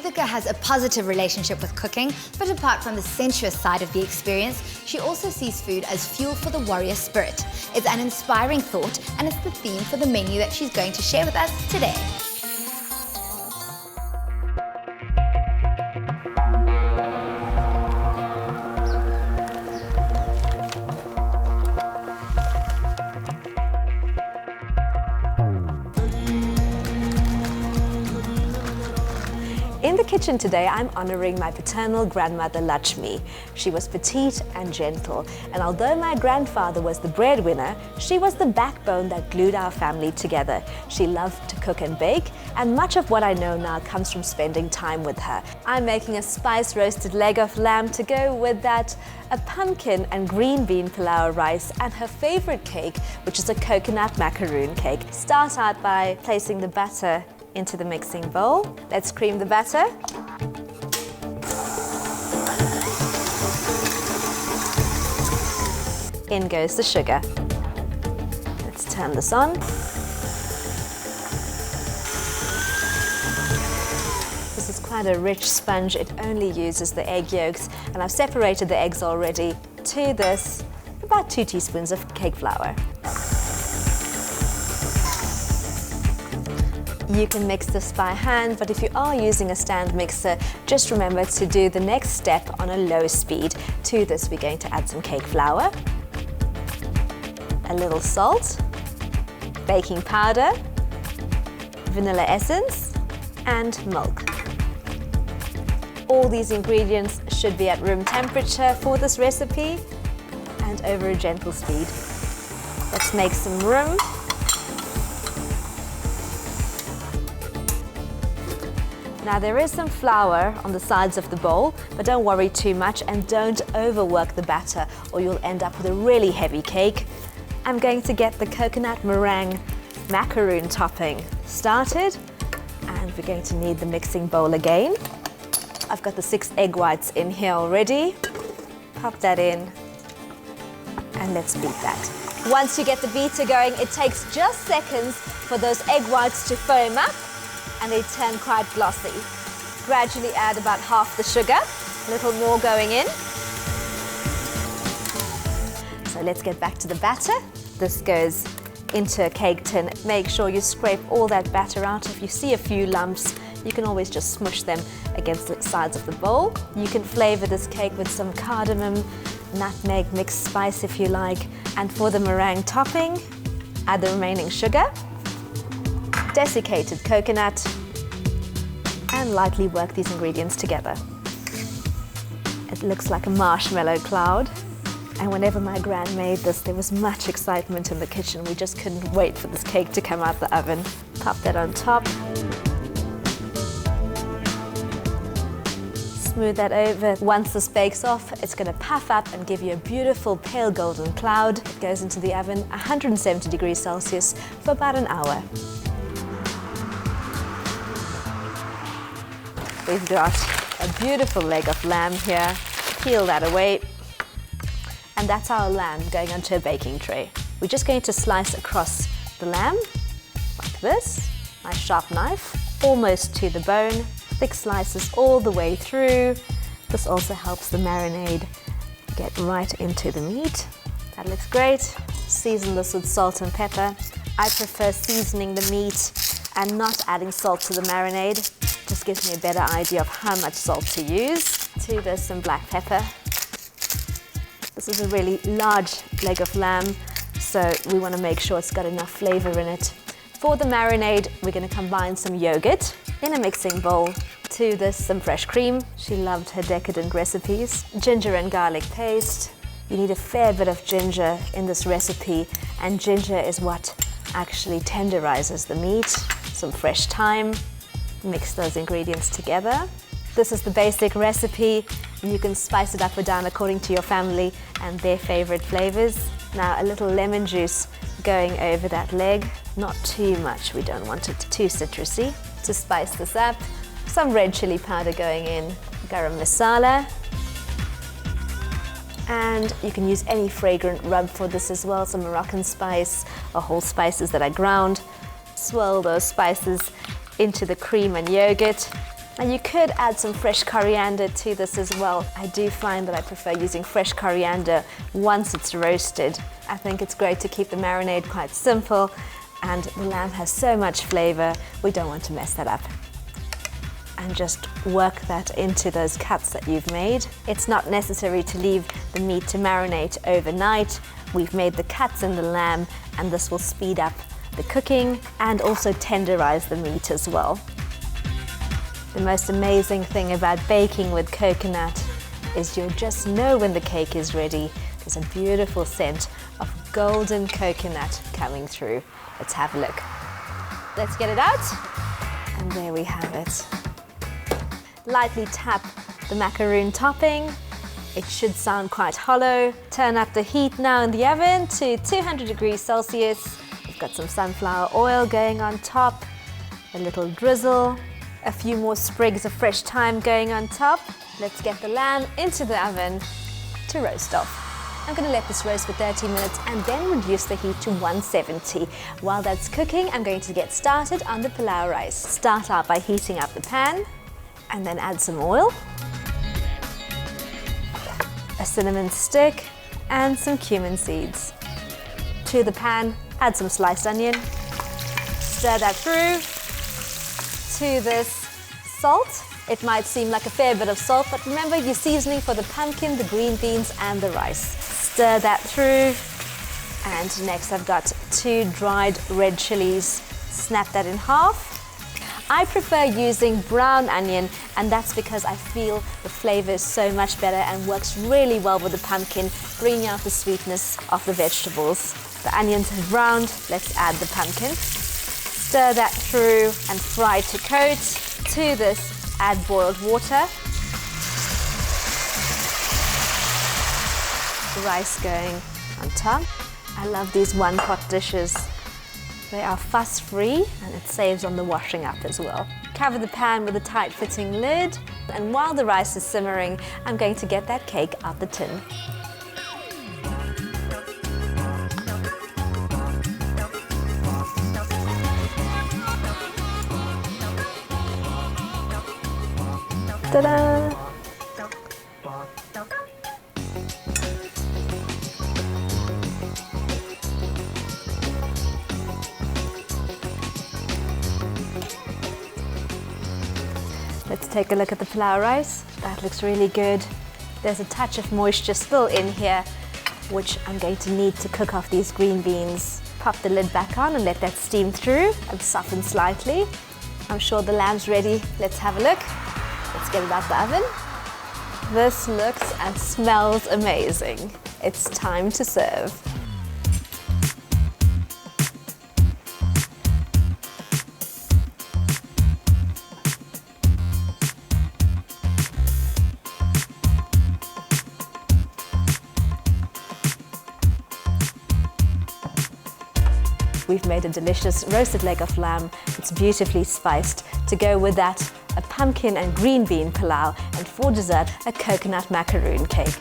Yudhika has a positive relationship with cooking, but apart from the sensuous side of the experience, she also sees food as fuel for the warrior spirit. It's an inspiring thought, and it's the theme for the menu that she's going to share with us today. In the kitchen today, I'm honoring my paternal grandmother Lakshmi. She was petite and gentle, and although my grandfather was the breadwinner, she was the backbone that glued our family together. She loved to cook and bake, and much of what I know now comes from spending time with her. I'm making a spice roasted leg of lamb to go with that, a pumpkin and green bean pilau rice, and her favorite cake, which is a coconut macaroon cake. Start out by placing the batter into the mixing bowl. Let's cream the batter. In goes the sugar. Let's turn this on. This is quite a rich sponge. It only uses the egg yolks, and I've separated the eggs already. To this, about 2 teaspoons of cake flour. You can mix this by hand, but if you are using a stand mixer, just remember to do the next step on a low speed. To this, we're going to add some cake flour, a little salt, baking powder, vanilla essence, and milk. All these ingredients should be at room temperature for this recipe and over a gentle speed. Let's make some room. Now there is some flour on the sides of the bowl, but don't worry too much and don't overwork the batter or you'll end up with a really heavy cake. I'm going to get the coconut meringue macaroon topping started, and we're going to need the mixing bowl again. I've got the 6 egg whites in here already. Pop that in and let's beat that. Once you get the beater going, it takes just seconds for those egg whites to foam up and they turn quite glossy. Gradually add about half the sugar, a little more going in. So let's get back to the batter. This goes into a cake tin. Make sure you scrape all that batter out. If you see a few lumps, you can always just smush them against the sides of the bowl. You can flavor this cake with some cardamom, nutmeg, mixed spice if you like. And for the meringue topping, add the remaining sugar, desiccated coconut, and lightly work these ingredients together. It looks like a marshmallow cloud, and whenever my gran made this, there was much excitement in the kitchen. We just couldn't wait for this cake to come out the oven. Pop that on top. Smooth that over. Once this bakes off, it's going to puff up and give you a beautiful pale golden cloud. It goes into the oven, 170 degrees Celsius, for about an hour. We've got a beautiful leg of lamb here. Peel that away. And that's our lamb going onto a baking tray. We're just going to slice across the lamb, like this. Nice sharp knife, almost to the bone. Thick slices all the way through. This also helps the marinade get right into the meat. That looks great. Season this with salt and pepper. I prefer seasoning the meat and not adding salt to the marinade. Just gives me a better idea of how much salt to use. To this, some black pepper. This is a really large leg of lamb, so we want to make sure it's got enough flavor in it. For the marinade, we're going to combine some yogurt in a mixing bowl. To this, some fresh cream. She loved her decadent recipes. Ginger and garlic paste. You need a fair bit of ginger in this recipe, and ginger is what actually tenderizes the meat. Some fresh thyme. Mix those ingredients together. This is the basic recipe. You can spice it up or down according to your family and their favorite flavors. Now a little lemon juice going over that leg. Not too much, we don't want it too citrusy. To spice this up, some red chili powder going in, garam masala. And you can use any fragrant rub for this as well, some Moroccan spice or whole spices that I ground. Swirl those spices into the cream and yogurt. Now you could add some fresh coriander to this as well. I do find that I prefer using fresh coriander once it's roasted. I think it's great to keep the marinade quite simple, and the lamb has so much flavor, we don't want to mess that up. And just work that into those cuts that you've made. It's not necessary to leave the meat to marinate overnight. We've made the cuts in the lamb, and this will speed up the cooking and also tenderize the meat as well. The most amazing thing about baking with coconut is you'll just know when the cake is ready. There's a beautiful scent of golden coconut coming through. Let's have a look. Let's get it out. And there we have it. Lightly tap the macaroon topping. It should sound quite hollow. Turn up the heat now in the oven to 200 degrees Celsius. We've got some sunflower oil going on top, a little drizzle, a few more sprigs of fresh thyme going on top. Let's get the lamb into the oven to roast off. I'm going to let this roast for 30 minutes and then reduce the heat to 170. While that's cooking, I'm going to get started on the pilau rice. Start out by heating up the pan and then add some oil, a cinnamon stick and some cumin seeds. To the pan, add some sliced onion, stir that through. To this salt. It might seem like a fair bit of salt, but remember you're seasoning for the pumpkin, the green beans and the rice. Stir that through. And next I've got 2 dried red chilies. Snap that in half. I prefer using brown onion, and that's because I feel the flavor is so much better and works really well with the pumpkin, bringing out the sweetness of the vegetables. The onions have browned, let's add the pumpkin. Stir that through and fry to coat. To this, add boiled water. The rice going on top. I love these one-pot dishes. They are fuss-free and it saves on the washing up as well. Cover the pan with a tight-fitting lid, and while the rice is simmering, I'm going to get that cake out the tin. Ta-da! Let's take a look at the pilau rice. That looks really good. There's a touch of moisture still in here, which I'm going to need to cook off these green beans. Pop the lid back on and let that steam through and soften slightly. I'm sure the lamb's ready. Let's have a look. Let's get it out the oven. This looks and smells amazing. It's time to serve. We've made a delicious roasted leg of lamb. It's beautifully spiced. To go with that, a pumpkin and green bean pilau, and for dessert, a coconut macaroon cake.